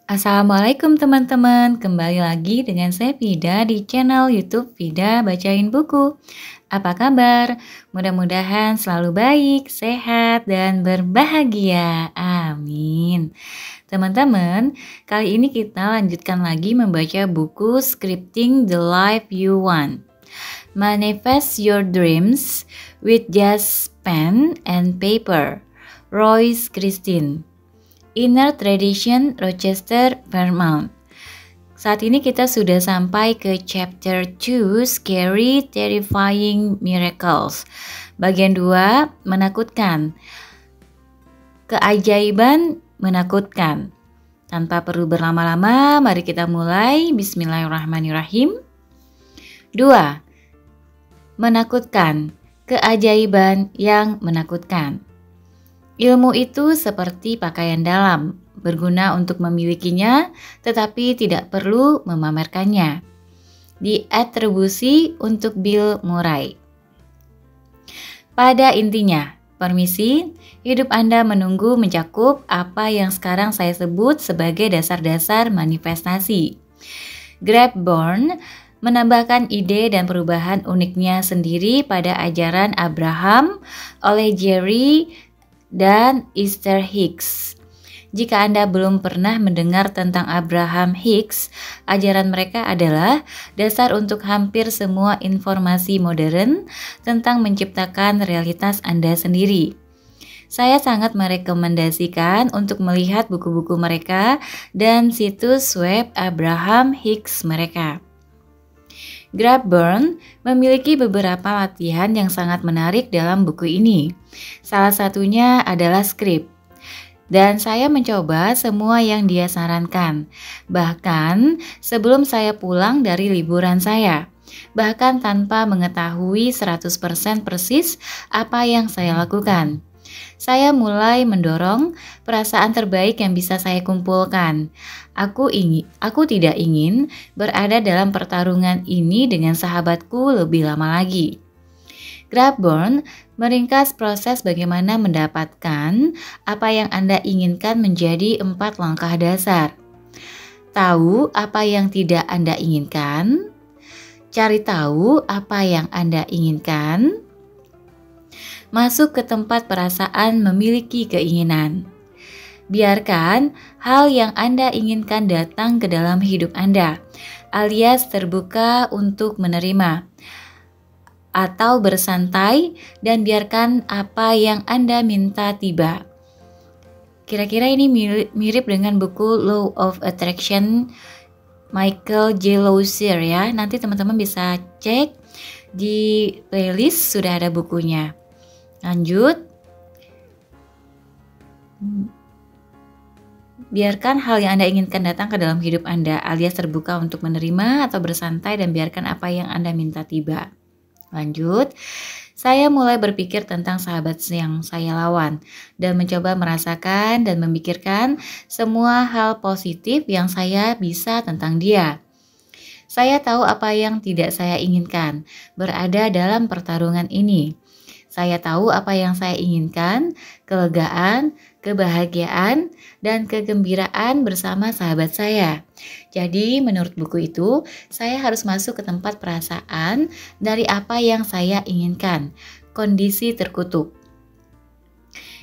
Assalamualaikum teman-teman, kembali lagi dengan saya Vida di channel YouTube Vida Bacain Buku. Apa kabar? Mudah-mudahan selalu baik, sehat, dan berbahagia. Amin. Teman-teman, kali ini kita lanjutkan lagi membaca buku Scripting the Life You Want. Manifest Your Dreams with Just Pen and Paper. Royce Christine. Inner Tradition, Rochester, Vermont. Saat ini kita sudah sampai ke chapter 2, Scary, Terrifying Miracles. Bagian 2, menakutkan. Keajaiban menakutkan. Tanpa perlu berlama-lama, mari kita mulai. Bismillahirrahmanirrahim. 2. Menakutkan. Keajaiban yang menakutkan. Ilmu itu seperti pakaian dalam, berguna untuk memilikinya, tetapi tidak perlu memamerkannya. Diatribusi untuk Bill Murray. Pada intinya, permisi, hidup Anda menunggu mencakup apa yang sekarang saya sebut sebagai dasar-dasar manifestasi. Greg Bourne menambahkan ide dan perubahan uniknya sendiri pada ajaran Abraham oleh Jerry dan Esther Hicks. Jika Anda belum pernah mendengar tentang Abraham Hicks, ajaran mereka adalah dasar untuk hampir semua informasi modern tentang menciptakan realitas Anda sendiri. Saya sangat merekomendasikan untuk melihat buku-buku mereka dan situs web Abraham Hicks mereka. Greg Bourne memiliki beberapa latihan yang sangat menarik dalam buku ini. Salah satunya adalah skrip. Dan saya mencoba semua yang dia sarankan. Bahkan sebelum saya pulang dari liburan saya. Bahkan tanpa mengetahui 100% persis apa yang saya lakukan. Saya mulai mendorong perasaan terbaik yang bisa saya kumpulkan. Aku tidak ingin berada dalam pertarungan ini dengan sahabatku lebih lama lagi. Greg Bourne meringkas proses bagaimana mendapatkan apa yang Anda inginkan menjadi 4 langkah dasar. Tahu apa yang tidak Anda inginkan, cari tahu apa yang Anda inginkan, masuk ke tempat perasaan memiliki keinginan. Biarkan hal yang Anda inginkan datang ke dalam hidup Anda, alias terbuka untuk menerima. Atau bersantai dan biarkan apa yang Anda minta tiba. Kira-kira ini mirip dengan buku Law of Attraction Michael J. Lozier ya. Nanti teman-teman bisa cek di playlist, sudah ada bukunya. Lanjut. Biarkan hal yang Anda inginkan datang ke dalam hidup Anda, alias terbuka untuk menerima atau bersantai dan biarkan apa yang Anda minta tiba. Lanjut, saya mulai berpikir tentang sahabat yang saya lawan dan mencoba merasakan dan memikirkan semua hal positif yang saya bisa tentang dia. Saya tahu apa yang tidak saya inginkan berada dalam pertarungan ini. Saya tahu apa yang saya inginkan, kelegaan, kebahagiaan, dan kegembiraan bersama sahabat saya. Jadi menurut buku itu, saya harus masuk ke tempat perasaan dari apa yang saya inginkan, kondisi terkutuk.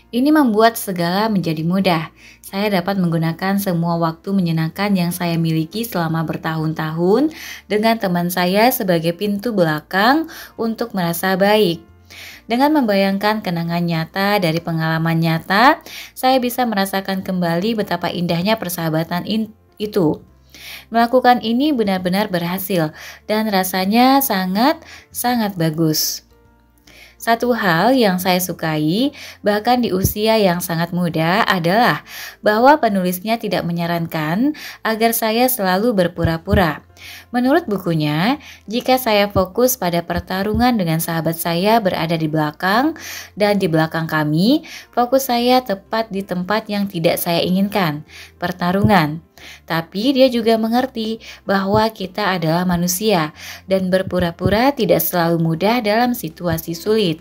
Ini membuat segala menjadi mudah. Saya dapat menggunakan semua waktu menyenangkan yang saya miliki selama bertahun-tahun dengan teman saya sebagai pintu belakang untuk merasa baik. Dengan membayangkan kenangan nyata dari pengalaman nyata, saya bisa merasakan kembali betapa indahnya persahabatan itu. Melakukan ini benar-benar berhasil dan rasanya sangat bagus. Satu hal yang saya sukai, bahkan di usia yang sangat muda, adalah bahwa penulisnya tidak menyarankan agar saya selalu berpura-pura. Menurut bukunya, jika saya fokus pada pertarungan dengan sahabat saya berada di belakang dan di belakang kami, fokus saya tepat di tempat yang tidak saya inginkan, pertarungan. Tapi dia juga mengerti bahwa kita adalah manusia dan berpura-pura tidak selalu mudah dalam situasi sulit.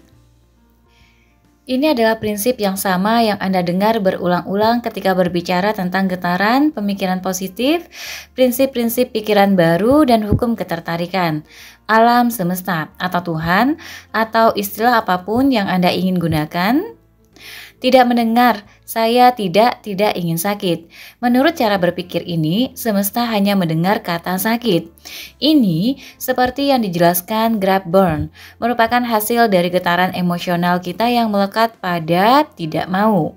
Ini adalah prinsip yang sama yang Anda dengar berulang-ulang ketika berbicara tentang getaran, pemikiran positif, prinsip-prinsip pikiran baru, dan hukum ketertarikan, alam semesta, atau Tuhan, atau istilah apapun yang Anda ingin gunakan. Tidak mendengar, saya tidak ingin sakit. Menurut cara berpikir ini, semesta hanya mendengar kata sakit. Ini, seperti yang dijelaskan Grab Burn, merupakan hasil dari getaran emosional kita yang melekat pada tidak mau.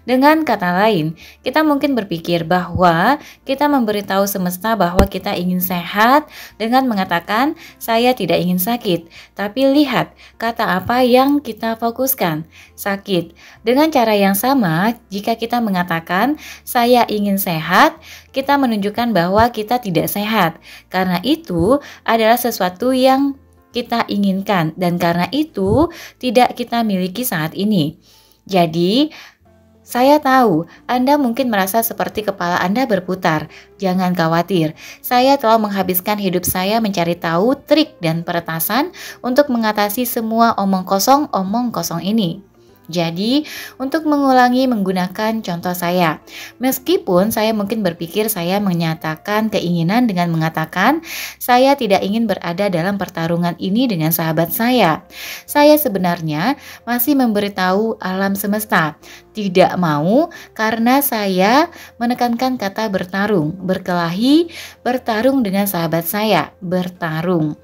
Dengan kata lain, kita mungkin berpikir bahwa kita memberitahu semesta bahwa kita ingin sehat dengan mengatakan saya tidak ingin sakit. Tapi lihat kata apa yang kita fokuskan, sakit. Dengan cara yang sama, jika kita mengatakan saya ingin sehat, kita menunjukkan bahwa kita tidak sehat. Karena itu adalah sesuatu yang kita inginkan dan karena itu tidak kita miliki saat ini. Jadi, saya tahu Anda mungkin merasa seperti kepala Anda berputar. Jangan khawatir, saya telah menghabiskan hidup saya mencari tahu trik dan peretasan untuk mengatasi semua omong kosong ini. Jadi, untuk mengulangi menggunakan contoh saya, meskipun saya mungkin berpikir saya menyatakan keinginan dengan mengatakan saya tidak ingin berada dalam pertarungan ini dengan sahabat saya sebenarnya masih memberitahu alam semesta tidak mau karena saya menekankan kata bertarung, berkelahi, bertarung dengan sahabat saya, bertarung.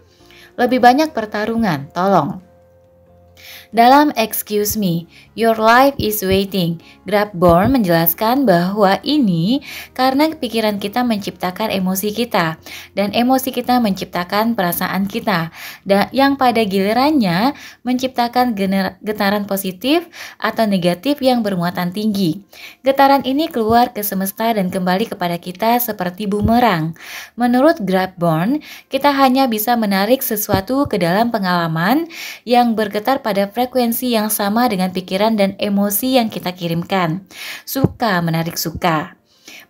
Lebih banyak pertarungan, tolong. Dalam Excuse Me, Your Life is Waiting, Grab Burn menjelaskan bahwa ini karena pikiran kita menciptakan emosi kita dan emosi kita menciptakan perasaan kita dan yang pada gilirannya menciptakan getaran positif atau negatif yang bermuatan tinggi. Getaran ini keluar ke semesta dan kembali kepada kita seperti bumerang. Menurut Grab Burn, kita hanya bisa menarik sesuatu ke dalam pengalaman yang bergetar pada frekuensi yang sama dengan pikiran dan emosi yang kita kirimkan. Suka menarik suka.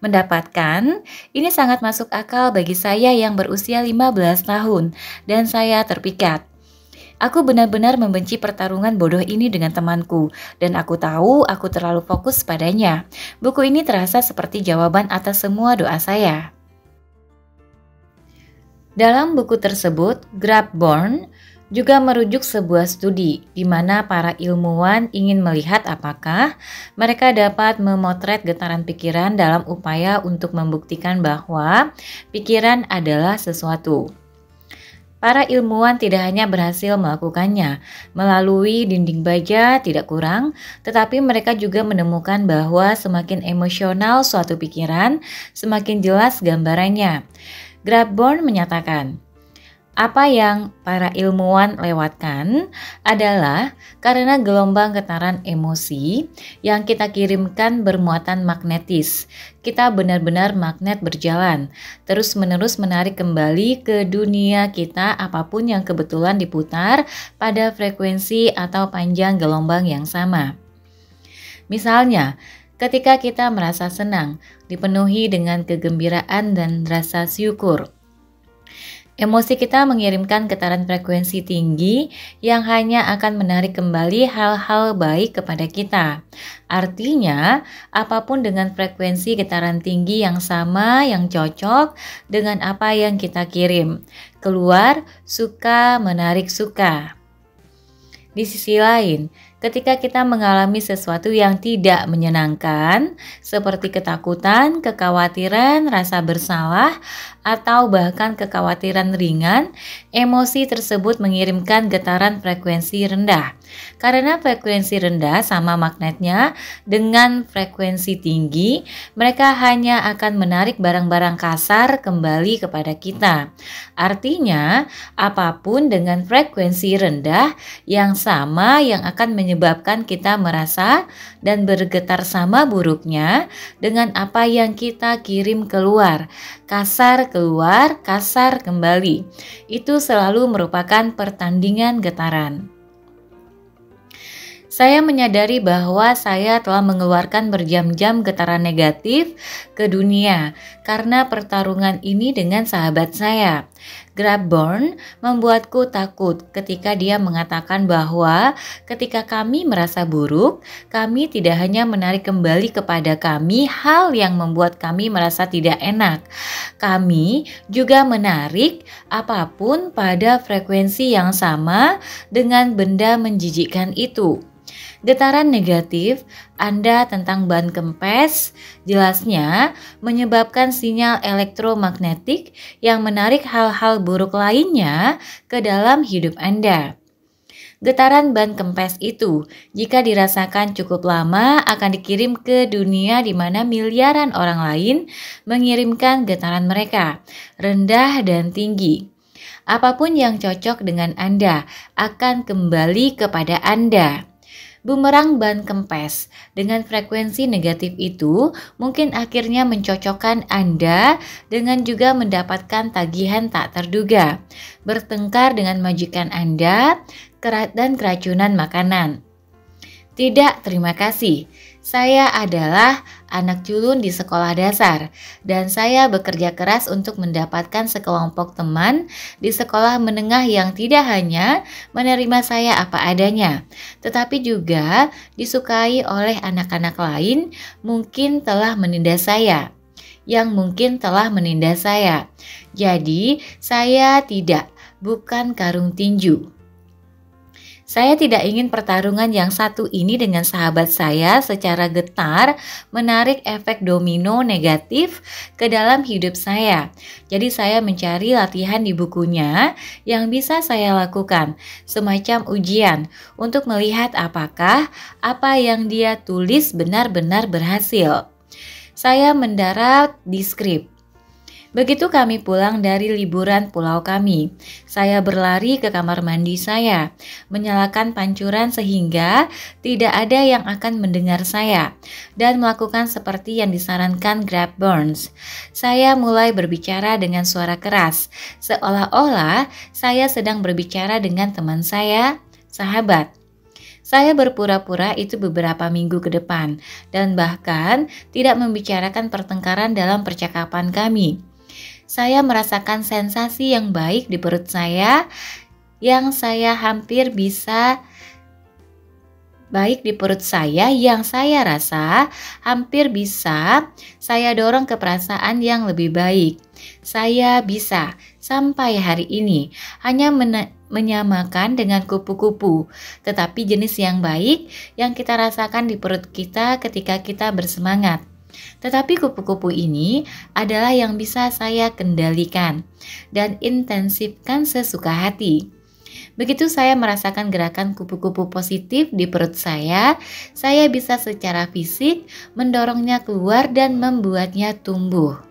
Mendapatkan, ini sangat masuk akal bagi saya yang berusia 15 tahun dan saya terpikat. Aku benar-benar membenci pertarungan bodoh ini dengan temanku dan aku tahu aku terlalu fokus padanya. Buku ini terasa seperti jawaban atas semua doa saya. Dalam buku tersebut, Grab Burn juga merujuk sebuah studi di mana para ilmuwan ingin melihat apakah mereka dapat memotret getaran pikiran dalam upaya untuk membuktikan bahwa pikiran adalah sesuatu. Para ilmuwan tidak hanya berhasil melakukannya melalui dinding baja tidak kurang, tetapi mereka juga menemukan bahwa semakin emosional suatu pikiran, semakin jelas gambarannya. Grab Burn menyatakan, apa yang para ilmuwan lewatkan adalah karena gelombang getaran emosi yang kita kirimkan bermuatan magnetis. Kita benar-benar magnet berjalan, terus-menerus menarik kembali ke dunia kita apapun yang kebetulan diputar pada frekuensi atau panjang gelombang yang sama. Misalnya, ketika kita merasa senang, dipenuhi dengan kegembiraan dan rasa syukur, emosi kita mengirimkan getaran frekuensi tinggi yang hanya akan menarik kembali hal-hal baik kepada kita. Artinya, apapun dengan frekuensi getaran tinggi yang sama yang cocok dengan apa yang kita kirim. Keluar, suka menarik suka. Di sisi lain, ketika kita mengalami sesuatu yang tidak menyenangkan, seperti ketakutan, kekhawatiran, rasa bersalah, atau bahkan kekhawatiran ringan, emosi tersebut mengirimkan getaran frekuensi rendah. Karena frekuensi rendah sama magnetnya dengan frekuensi tinggi, mereka hanya akan menarik barang-barang kasar kembali kepada kita. Artinya, apapun dengan frekuensi rendah yang sama yang akan menyebabkan kita merasa dan bergetar sama buruknya dengan apa yang kita kirim keluar. Kasar keluar, kasar kembali. Itu selalu merupakan pertandingan getaran. Saya menyadari bahwa saya telah mengeluarkan berjam-jam getaran negatif ke dunia karena pertarungan ini dengan sahabat saya. Grabborn membuatku takut ketika dia mengatakan bahwa ketika kami merasa buruk, kami tidak hanya menarik kembali kepada kami hal yang membuat kami merasa tidak enak. Kami juga menarik apapun pada frekuensi yang sama dengan benda menjijikkan itu. Getaran negatif Anda tentang ban kempes jelasnya menyebabkan sinyal elektromagnetik yang menarik hal-hal buruk lainnya ke dalam hidup Anda. Getaran ban kempes itu, jika dirasakan cukup lama, akan dikirim ke dunia di mana miliaran orang lain mengirimkan getaran mereka, rendah dan tinggi. Apapun yang cocok dengan Anda akan kembali kepada Anda. Bumerang ban kempes dengan frekuensi negatif itu mungkin akhirnya mencocokkan Anda dengan juga mendapatkan tagihan tak terduga, bertengkar dengan majikan Anda, dan keracunan makanan. Tidak, terima kasih. Saya adalah anak culun di sekolah dasar dan saya bekerja keras untuk mendapatkan sekelompok teman di sekolah menengah yang tidak hanya menerima saya apa adanya, tetapi juga disukai oleh anak-anak lain mungkin telah menindas saya. Jadi, saya bukan karung tinju. Saya tidak ingin pertarungan yang satu ini dengan sahabat saya secara getar menarik efek domino negatif ke dalam hidup saya. Jadi saya mencari latihan di bukunya yang bisa saya lakukan, semacam ujian untuk melihat apakah apa yang dia tulis benar-benar berhasil. Saya mendarat di skrip. Begitu kami pulang dari liburan pulau kami, saya berlari ke kamar mandi saya, menyalakan pancuran sehingga tidak ada yang akan mendengar saya, dan melakukan seperti yang disarankan Grabborn. Saya mulai berbicara dengan suara keras, seolah-olah saya sedang berbicara dengan teman saya, sahabat. Saya berpura-pura itu beberapa minggu ke depan, dan bahkan tidak membicarakan pertengkaran dalam percakapan kami. Saya merasakan sensasi yang baik di perut saya yang saya rasa hampir bisa saya dorong ke perasaan yang lebih baik. Saya bisa sampai hari ini hanya menyamakan dengan kupu-kupu, tetapi jenis yang baik yang kita rasakan di perut kita ketika kita bersemangat. Tetapi kupu-kupu ini adalah yang bisa saya kendalikan dan intensifkan sesuka hati. Begitu saya merasakan gerakan kupu-kupu positif di perut saya bisa secara fisik mendorongnya keluar dan membuatnya tumbuh.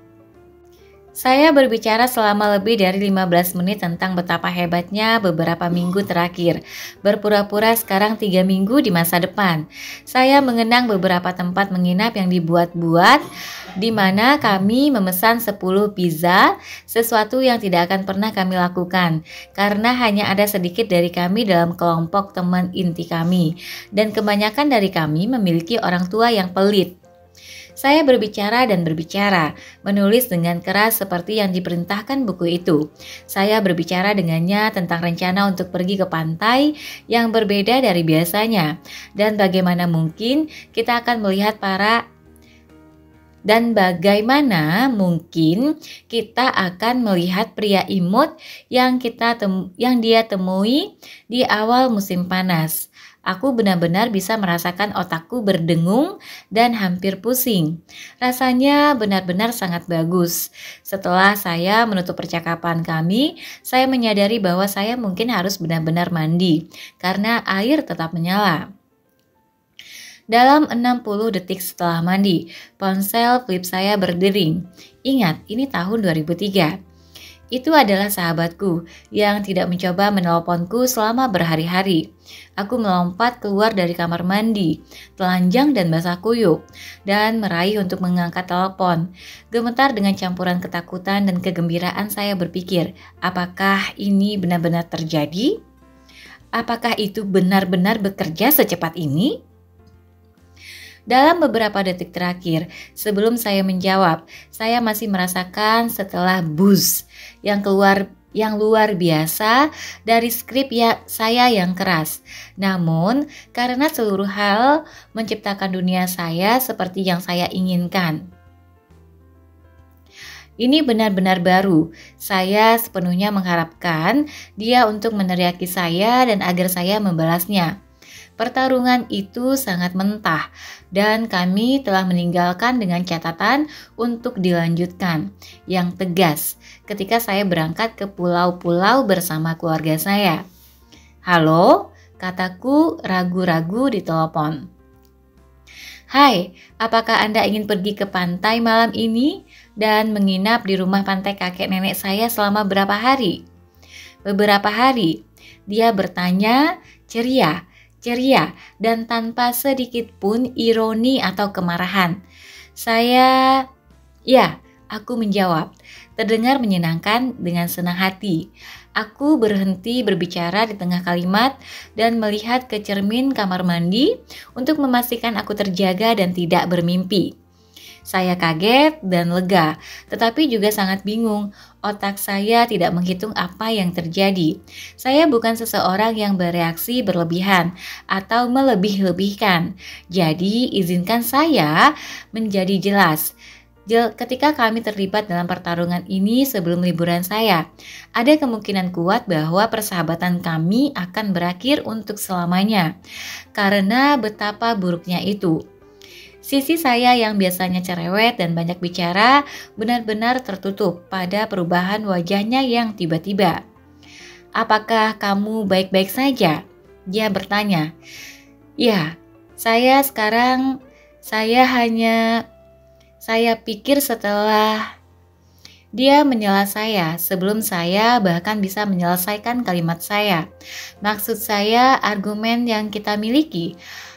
Saya berbicara selama lebih dari 15 menit tentang betapa hebatnya beberapa minggu terakhir. Berpura-pura sekarang 3 minggu di masa depan. Saya mengenang beberapa tempat menginap yang dibuat-buat, di mana kami memesan 10 pizza, sesuatu yang tidak akan pernah kami lakukan, karena hanya ada sedikit dari kami dalam kelompok teman inti kami, dan kebanyakan dari kami memiliki orang tua yang pelit. Saya berbicara dan berbicara, menulis dengan keras seperti yang diperintahkan buku itu. Saya berbicara dengannya tentang rencana untuk pergi ke pantai yang berbeda dari biasanya, dan bagaimana mungkin kita akan melihat pria imut yang dia temui di awal musim panas. Aku benar-benar bisa merasakan otakku berdengung dan hampir pusing. Rasanya benar-benar sangat bagus. Setelah saya menutup percakapan kami, saya menyadari bahwa saya mungkin harus benar-benar mandi, karena air tetap menyala. Dalam 60 detik setelah mandi, ponsel flip saya berdering. Ingat, ini tahun 2003. Itu adalah sahabatku yang tidak mencoba menelponku selama berhari-hari. Aku melompat keluar dari kamar mandi, telanjang dan basah kuyup, dan meraih untuk mengangkat telepon. Gemetar dengan campuran ketakutan dan kegembiraan saya berpikir, apakah ini benar-benar terjadi? Apakah itu benar-benar bekerja secepat ini? Dalam beberapa detik terakhir, sebelum saya menjawab, saya masih merasakan setelah buzz yang yang luar biasa dari skrip saya yang keras. Namun, karena seluruh hal menciptakan dunia saya seperti yang saya inginkan. Ini benar-benar baru. Saya sepenuhnya mengharapkan dia untuk meneriaki saya dan agar saya membalasnya. Pertarungan itu sangat mentah dan kami telah meninggalkan dengan catatan untuk dilanjutkan yang tegas ketika saya berangkat ke pulau-pulau bersama keluarga saya. "Halo," kataku ragu-ragu di telepon. "Hai, apakah Anda ingin pergi ke pantai malam ini dan menginap di rumah pantai kakek nenek saya selama berapa hari?" "Beberapa hari," dia bertanya ceria dan tanpa sedikit pun ironi atau kemarahan. Ya, aku menjawab, terdengar menyenangkan dengan senang hati. Aku berhenti berbicara di tengah kalimat dan melihat ke cermin kamar mandi untuk memastikan aku terjaga dan tidak bermimpi. Saya kaget dan lega, tetapi juga sangat bingung. Otak saya tidak menghitung apa yang terjadi. Saya bukan seseorang yang bereaksi berlebihan atau melebih-lebihkan. Jadi, izinkan saya menjadi jelas. Ketika kami terlibat dalam pertarungan ini sebelum liburan saya, ada kemungkinan kuat bahwa persahabatan kami akan berakhir untuk selamanya. Karena betapa buruknya itu. Sisi saya yang biasanya cerewet dan banyak bicara benar-benar tertutup pada perubahan wajahnya yang tiba-tiba. "Apakah kamu baik-baik saja?" dia bertanya. "Ya, saya pikir setelah..." Dia menyela saya sebelum saya bahkan bisa menyelesaikan kalimat saya. "Maksud saya argumen yang kita miliki.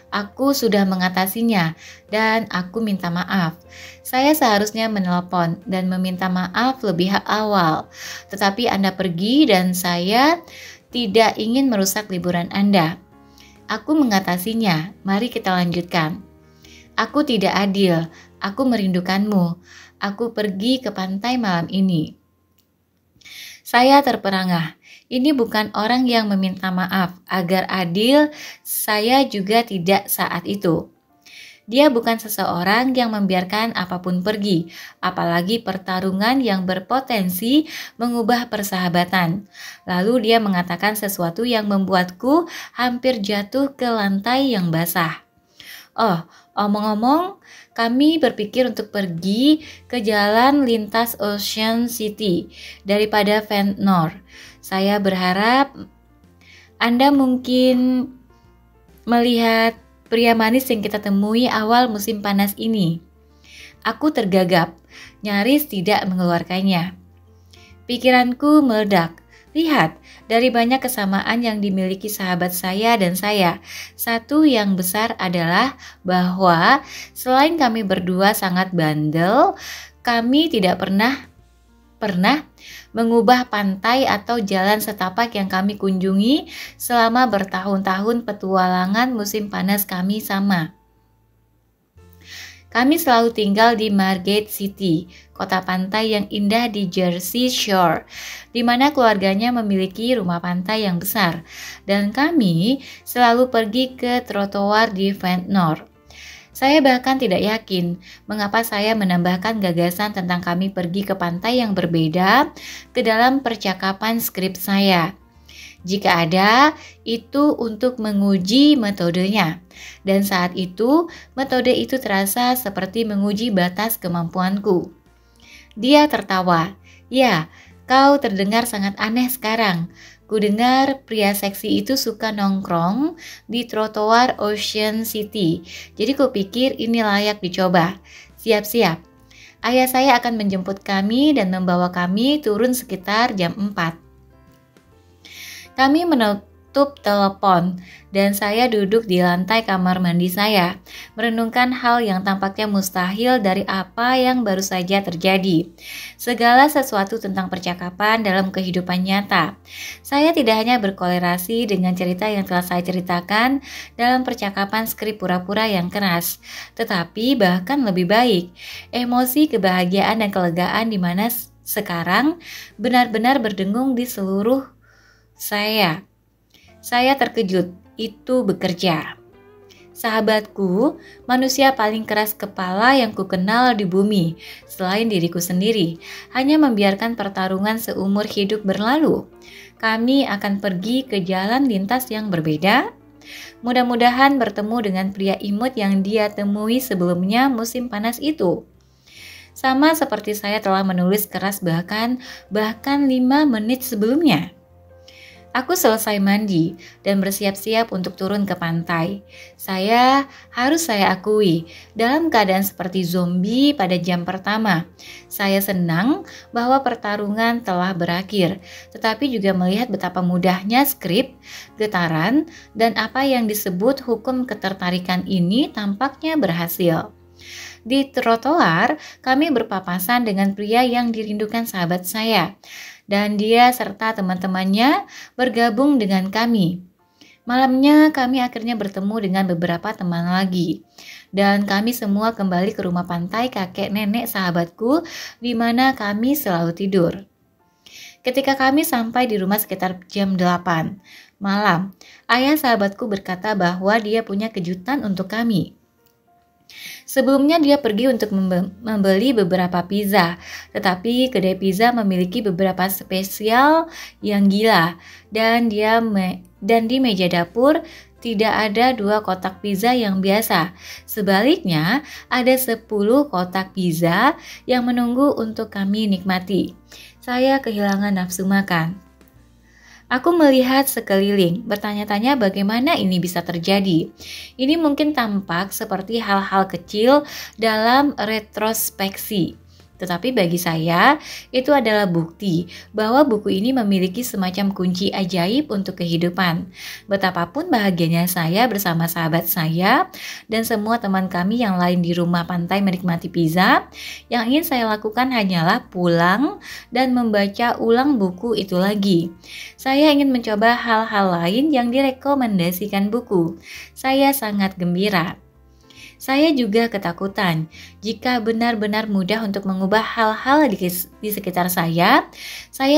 Aku sudah mengatasinya dan aku minta maaf. Saya seharusnya menelpon dan meminta maaf lebih awal. Tetapi Anda pergi dan saya tidak ingin merusak liburan Anda. Aku mengatasinya. Mari kita lanjutkan. Aku tidak adil. Aku merindukanmu. Aku pergi ke pantai malam ini." Saya terperangah. Ini bukan orang yang meminta maaf. Agar adil, saya juga tidak saat itu. Dia bukan seseorang yang membiarkan apapun pergi, apalagi pertarungan yang berpotensi mengubah persahabatan. Lalu dia mengatakan sesuatu yang membuatku hampir jatuh ke lantai yang basah. "Oh, omong-omong, kami berpikir untuk pergi ke jalan lintas Ocean City daripada Ventnor. Saya berharap Anda mungkin melihat pria manis yang kita temui awal musim panas ini." Aku tergagap, nyaris tidak mengeluarkannya. Pikiranku meledak. Lihat, dari banyak kesamaan yang dimiliki sahabat saya dan saya, satu yang besar adalah bahwa selain kami berdua sangat bandel, kami tidak pernah mengubah pantai atau jalan setapak yang kami kunjungi selama bertahun-tahun petualangan musim panas kami sama. Kami selalu tinggal di Margate City, kota pantai yang indah di Jersey Shore, di mana keluarganya memiliki rumah pantai yang besar, dan kami selalu pergi ke trotoar di Ventnor. Saya bahkan tidak yakin mengapa saya menambahkan gagasan tentang kami pergi ke pantai yang berbeda ke dalam percakapan skrip saya. Jika ada, itu untuk menguji metodenya. Dan saat itu, metode itu terasa seperti menguji batas kemampuanku. Dia tertawa. "Ya, kau terdengar sangat aneh sekarang. Kudengar pria seksi itu suka nongkrong di trotoar Ocean City. Jadi kupikir ini layak dicoba. Siap-siap. Ayah saya akan menjemput kami dan membawa kami turun sekitar jam 4. Kami menutup telepon dan saya duduk di lantai kamar mandi saya, merenungkan hal yang tampaknya mustahil dari apa yang baru saja terjadi. Segala sesuatu tentang percakapan dalam kehidupan nyata. Saya tidak hanya berkolerasi dengan cerita yang telah saya ceritakan dalam percakapan skrip pura-pura yang keras, tetapi bahkan lebih baik, emosi kebahagiaan dan kelegaan di mana sekarang benar-benar berdengung di seluruh saya. Saya terkejut, itu bekerja. Sahabatku, manusia paling keras kepala yang kukenal di bumi, selain diriku sendiri, hanya membiarkan pertarungan seumur hidup berlalu. Kami akan pergi ke jalan lintas yang berbeda. Mudah-mudahan bertemu dengan pria imut yang dia temui sebelumnya musim panas itu. Sama seperti saya telah menulis keras bahkan 5 menit sebelumnya. Aku selesai mandi dan bersiap-siap untuk turun ke pantai. Saya akui, dalam keadaan seperti zombie pada jam pertama. Saya senang bahwa pertarungan telah berakhir, tetapi juga melihat betapa mudahnya skrip, getaran, dan apa yang disebut hukum ketertarikan ini tampaknya berhasil. Di trotoar, kami berpapasan dengan pria yang dirindukan sahabat saya, dan dia serta teman-temannya bergabung dengan kami. Malamnya kami akhirnya bertemu dengan beberapa teman lagi, dan kami semua kembali ke rumah pantai kakek nenek sahabatku di mana kami selalu tidur. Ketika kami sampai di rumah sekitar jam 8 malam, ayah sahabatku berkata bahwa dia punya kejutan untuk kami. Sebelumnya dia pergi untuk membeli beberapa pizza, tetapi kedai pizza memiliki beberapa spesial yang gila, dan di meja dapur tidak ada 2 kotak pizza yang biasa. Sebaliknya, ada 10 kotak pizza yang menunggu untuk kami nikmati. Saya kehilangan nafsu makan. Aku melihat sekeliling, bertanya-tanya bagaimana ini bisa terjadi. Ini mungkin tampak seperti hal-hal kecil dalam retrospeksi. Tetapi bagi saya, itu adalah bukti bahwa buku ini memiliki semacam kunci ajaib untuk kehidupan. Betapapun bahagianya saya bersama sahabat saya dan semua teman kami yang lain di rumah pantai menikmati pizza, yang ingin saya lakukan hanyalah pulang dan membaca ulang buku itu lagi. Saya ingin mencoba hal-hal lain yang direkomendasikan buku. Saya sangat gembira. Saya juga ketakutan jika benar-benar mudah untuk mengubah hal-hal di sekitar saya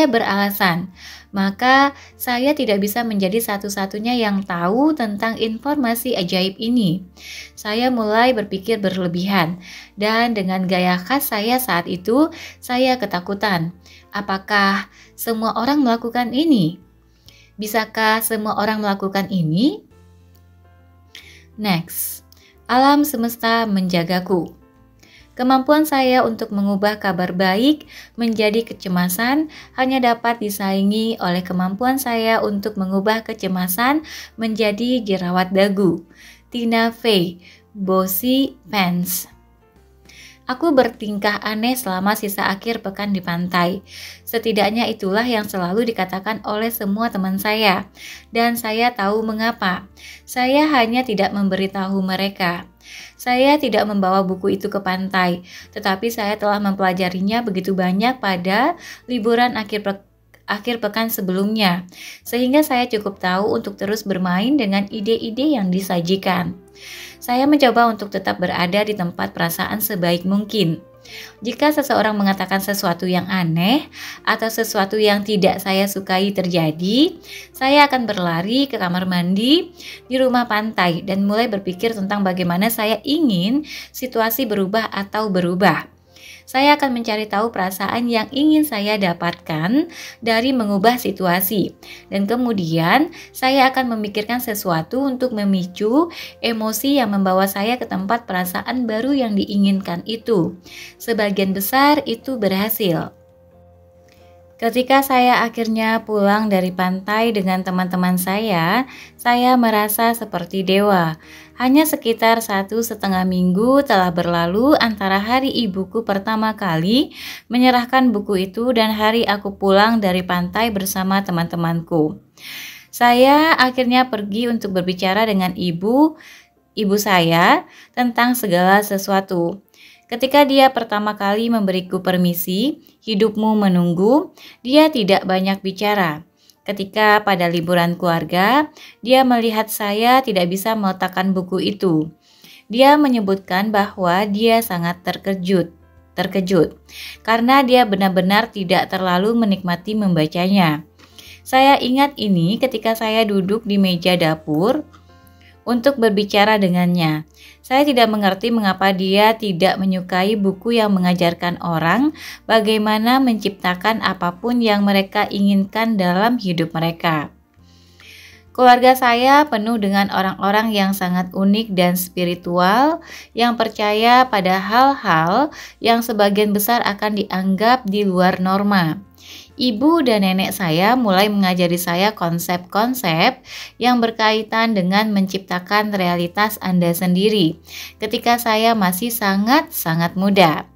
beralasan. Maka saya tidak bisa menjadi satu-satunya yang tahu tentang informasi ajaib ini. Saya mulai berpikir berlebihan, dan dengan gaya khas saya saat itu, saya ketakutan. Apakah semua orang melakukan ini? Bisakah semua orang melakukan ini? Next. Alam semesta menjagaku. Kemampuan saya untuk mengubah kabar baik menjadi kecemasan hanya dapat disaingi oleh kemampuan saya untuk mengubah kecemasan menjadi jerawat dagu. Tina Fey, Bossy Pants. Aku bertingkah aneh selama sisa akhir pekan di pantai. Setidaknya itulah yang selalu dikatakan oleh semua teman saya. Dan saya tahu mengapa. Saya hanya tidak memberitahu mereka. Saya tidak membawa buku itu ke pantai, tetapi saya telah mempelajarinya begitu banyak pada liburan akhir pekan sebelumnya, sehingga saya cukup tahu untuk terus bermain dengan ide-ide yang disajikan. Saya mencoba untuk tetap berada di tempat perasaan sebaik mungkin. Jika seseorang mengatakan sesuatu yang aneh atau sesuatu yang tidak saya sukai terjadi, saya akan berlari ke kamar mandi di rumah pantai dan mulai berpikir tentang bagaimana saya ingin situasi berubah atau berubah. Saya akan mencari tahu perasaan yang ingin saya dapatkan dari mengubah situasi. Dan kemudian saya akan memikirkan sesuatu untuk memicu emosi yang membawa saya ke tempat perasaan baru yang diinginkan itu. Sebagian besar itu berhasil. Ketika saya akhirnya pulang dari pantai dengan teman-teman saya merasa seperti dewa. Hanya sekitar 1,5 minggu telah berlalu antara hari ibuku pertama kali menyerahkan buku itu dan hari aku pulang dari pantai bersama teman-temanku. Saya akhirnya pergi untuk berbicara dengan ibu saya tentang segala sesuatu. Ketika dia pertama kali memberiku permisi, hidupmu menunggu, dia tidak banyak bicara. Ketika pada liburan keluarga, dia melihat saya tidak bisa meletakkan buku itu. Dia menyebutkan bahwa dia sangat terkejut. terkejut karena dia benar-benar tidak terlalu menikmati membacanya. Saya ingat ini ketika saya duduk di meja dapur untuk berbicara dengannya. Saya tidak mengerti mengapa dia tidak menyukai buku yang mengajarkan orang bagaimana menciptakan apapun yang mereka inginkan dalam hidup mereka. Keluarga saya penuh dengan orang-orang yang sangat unik dan spiritual yang percaya pada hal-hal yang sebagian besar akan dianggap di luar norma. Ibu dan nenek saya mulai mengajari saya konsep-konsep yang berkaitan dengan menciptakan realitas Anda sendiri ketika saya masih sangat-sangat muda.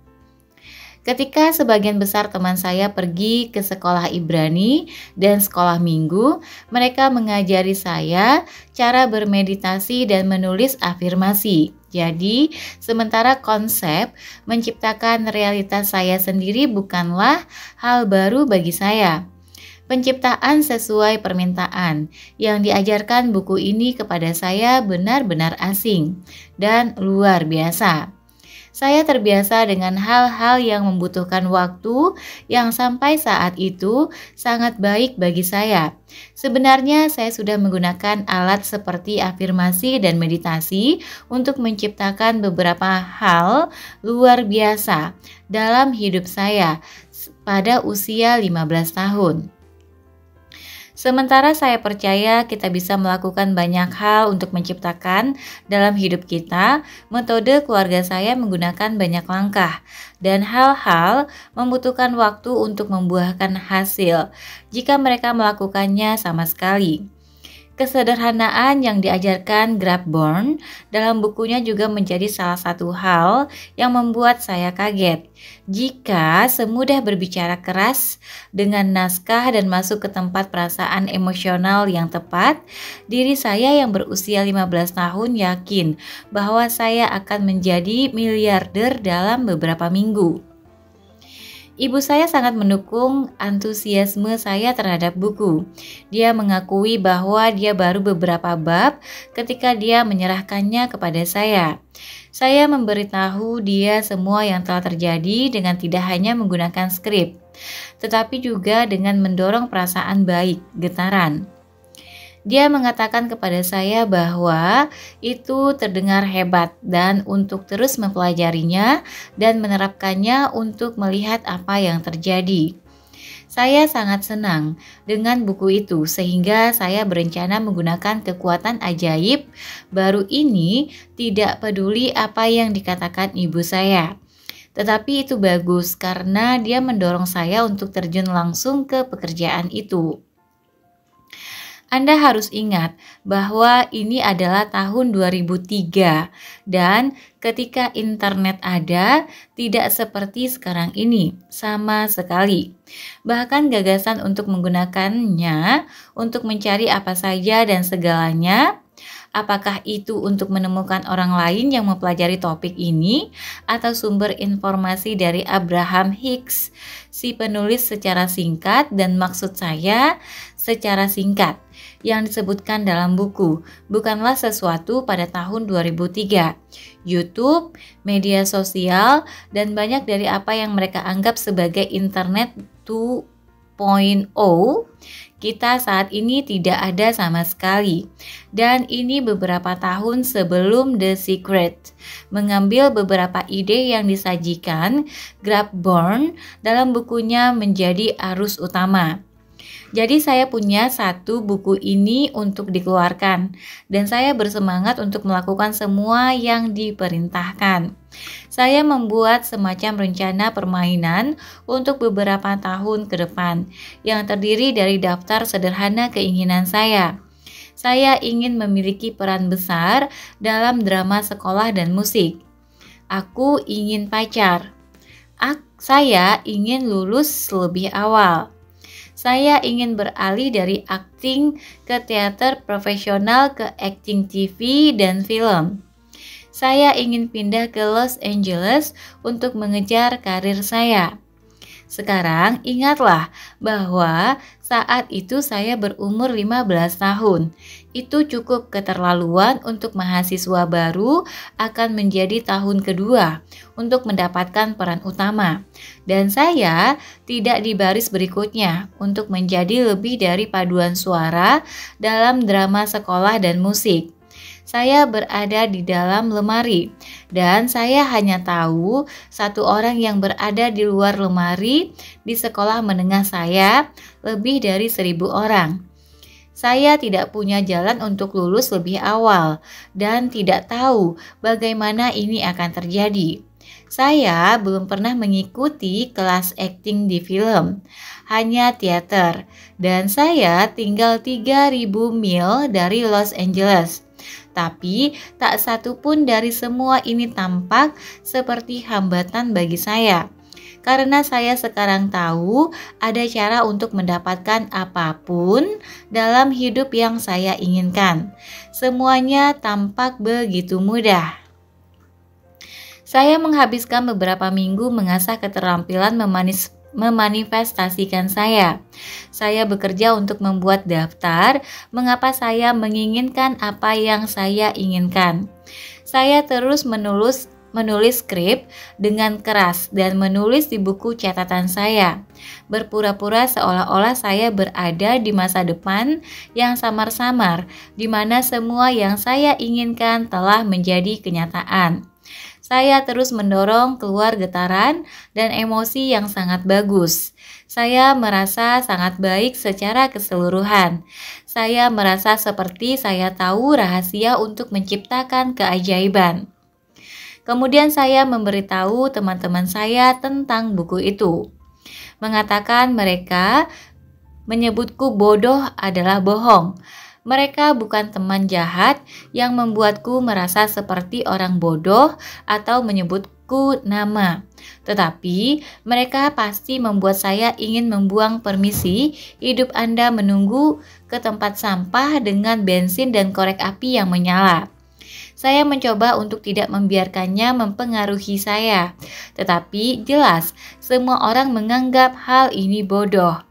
Ketika sebagian besar teman saya pergi ke sekolah Ibrani dan sekolah minggu, mereka mengajari saya cara bermeditasi dan menulis afirmasi. Jadi, sementara konsep menciptakan realitas saya sendiri bukanlah hal baru bagi saya. Penciptaan sesuai permintaan yang diajarkan buku ini kepada saya benar-benar asing dan luar biasa. Saya terbiasa dengan hal-hal yang membutuhkan waktu yang sampai saat itu sangat baik bagi saya. Sebenarnya saya sudah menggunakan alat seperti afirmasi dan meditasi untuk menciptakan beberapa hal luar biasa dalam hidup saya pada usia 15 tahun. Sementara saya percaya kita bisa melakukan banyak hal untuk menciptakan dalam hidup kita, metode keluarga saya menggunakan banyak langkah dan hal-hal membutuhkan waktu untuk membuahkan hasil jika mereka melakukannya sama sekali. Kesederhanaan yang diajarkan Grabborn dalam bukunya juga menjadi salah satu hal yang membuat saya kaget. Jika semudah berbicara keras dengan naskah dan masuk ke tempat perasaan emosional yang tepat, diri saya yang berusia 15 tahun yakin bahwa saya akan menjadi miliarder dalam beberapa minggu. Ibu saya sangat mendukung antusiasme saya terhadap buku. Dia mengakui bahwa dia baru beberapa bab ketika dia menyerahkannya kepada saya. Saya memberitahu dia semua yang telah terjadi dengan tidak hanya menggunakan skrip, tetapi juga dengan mendorong perasaan baik, getaran. Dia mengatakan kepada saya bahwa itu terdengar hebat dan untuk terus mempelajarinya dan menerapkannya untuk melihat apa yang terjadi. Saya sangat senang dengan buku itu sehingga saya berencana menggunakan kekuatan ajaib baru ini tidak peduli apa yang dikatakan ibu saya. Tetapi itu bagus karena dia mendorong saya untuk terjun langsung ke pekerjaan itu. Anda harus ingat bahwa ini adalah tahun 2003 dan ketika internet ada tidak seperti sekarang ini sama sekali. Bahkan gagasan untuk menggunakannya untuk mencari apa saja dan segalanya, apakah itu untuk menemukan orang lain yang mempelajari topik ini atau sumber informasi dari Abraham Hicks, si penulis secara singkat dan maksud saya secara singkat yang disebutkan dalam buku, bukanlah sesuatu pada tahun 2003. YouTube, media sosial, dan banyak dari apa yang mereka anggap sebagai internet 2.0 kita saat ini tidak ada sama sekali. Dan ini beberapa tahun sebelum The Secret mengambil beberapa ide yang disajikan Grabborn dalam bukunya menjadi arus utama. Jadi saya punya satu buku ini untuk dikeluarkan dan saya bersemangat untuk melakukan semua yang diperintahkan. Saya membuat semacam rencana permainan untuk beberapa tahun ke depan yang terdiri dari daftar sederhana keinginan saya. Saya ingin memiliki peran besar dalam drama sekolah dan musik. Aku ingin pacar. Saya ingin lulus lebih awal. Saya ingin beralih dari akting ke teater profesional ke akting TV dan film. Saya ingin pindah ke Los Angeles untuk mengejar karir saya. Sekarang ingatlah bahwa Saat itu saya berumur 15 tahun. Itu cukup keterlaluan untuk mahasiswa baru akan menjadi tahun kedua untuk mendapatkan peran utama. Dan saya tidak di baris berikutnya untuk menjadi lebih dari paduan suara dalam drama sekolah dan musik. Saya berada di dalam lemari dan saya hanya tahu satu orang yang berada di luar lemari di sekolah menengah saya lebih dari 1.000 orang. Saya tidak punya jalan untuk lulus lebih awal dan tidak tahu bagaimana ini akan terjadi. Saya belum pernah mengikuti kelas akting di film, hanya teater, dan saya tinggal 3.000 mil dari Los Angeles. Tapi tak satu pun dari semua ini tampak seperti hambatan bagi saya. Karena saya sekarang tahu ada cara untuk mendapatkan apapun dalam hidup yang saya inginkan. Semuanya tampak begitu mudah. Saya menghabiskan beberapa minggu mengasah keterampilan memanifestasikan saya. Saya bekerja untuk membuat daftar mengapa saya menginginkan apa yang saya inginkan. Saya terus menulis skrip dengan keras dan menulis di buku catatan saya. Berpura-pura seolah-olah saya berada di masa depan yang samar-samar, di mana semua yang saya inginkan telah menjadi kenyataan. Saya terus mendorong keluar getaran dan emosi yang sangat bagus. Saya merasa sangat baik secara keseluruhan. Saya merasa seperti saya tahu rahasia untuk menciptakan keajaiban. Kemudian saya memberitahu teman-teman saya tentang buku itu. Mengatakan mereka menyebutku bodoh adalah bohong. Mereka bukan teman jahat yang membuatku merasa seperti orang bodoh atau menyebutku nama. Tetapi mereka pasti membuat saya ingin membuang permisi hidup Anda menunggu ke tempat sampah dengan bensin dan korek api yang menyala. Saya mencoba untuk tidak membiarkannya mempengaruhi saya. Tetapi jelas semua orang menganggap hal ini bodoh.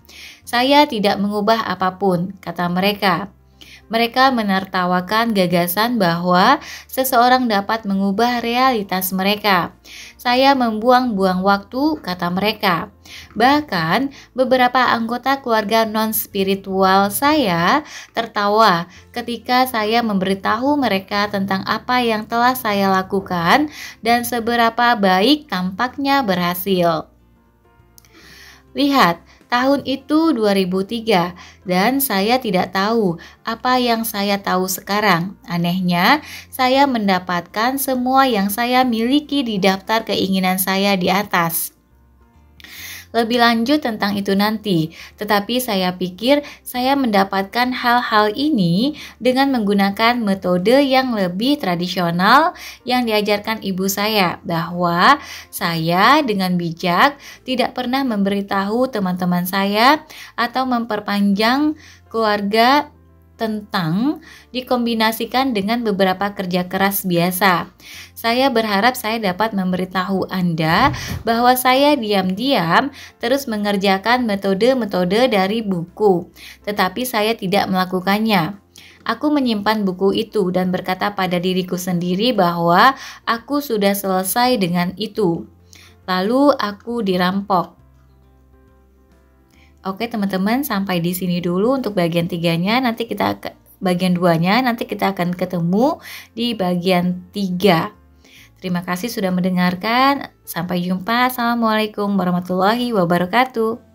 Saya tidak mengubah apapun, kata mereka. Mereka menertawakan gagasan bahwa seseorang dapat mengubah realitas mereka. Saya membuang-buang waktu, kata mereka. Bahkan beberapa anggota keluarga non-spiritual saya tertawa ketika saya memberitahu mereka tentang apa yang telah saya lakukan dan seberapa baik tampaknya berhasil. Lihat, tahun itu 2003 dan saya tidak tahu apa yang saya tahu sekarang. Anehnya, saya mendapatkan semua yang saya miliki di daftar keinginan saya di atas. Lebih lanjut tentang itu nanti, tetapi saya pikir saya mendapatkan hal-hal ini dengan menggunakan metode yang lebih tradisional yang diajarkan ibu saya, bahwa saya dengan bijak tidak pernah memberitahu teman-teman saya atau memperpanjang keluarga tentang dikombinasikan dengan beberapa kerja keras biasa. Saya berharap saya dapat memberitahu Anda bahwa saya diam-diam terus mengerjakan metode-metode dari buku, tetapi saya tidak melakukannya. Aku menyimpan buku itu dan berkata pada diriku sendiri bahwa aku sudah selesai dengan itu. Lalu aku dirampok. Oke teman-teman, sampai di sini dulu untuk bagian 3-nya. Nanti kita bagian 2-nya nanti kita akan ketemu di bagian 3. Terima kasih sudah mendengarkan. Sampai jumpa. Assalamualaikum warahmatullahi wabarakatuh.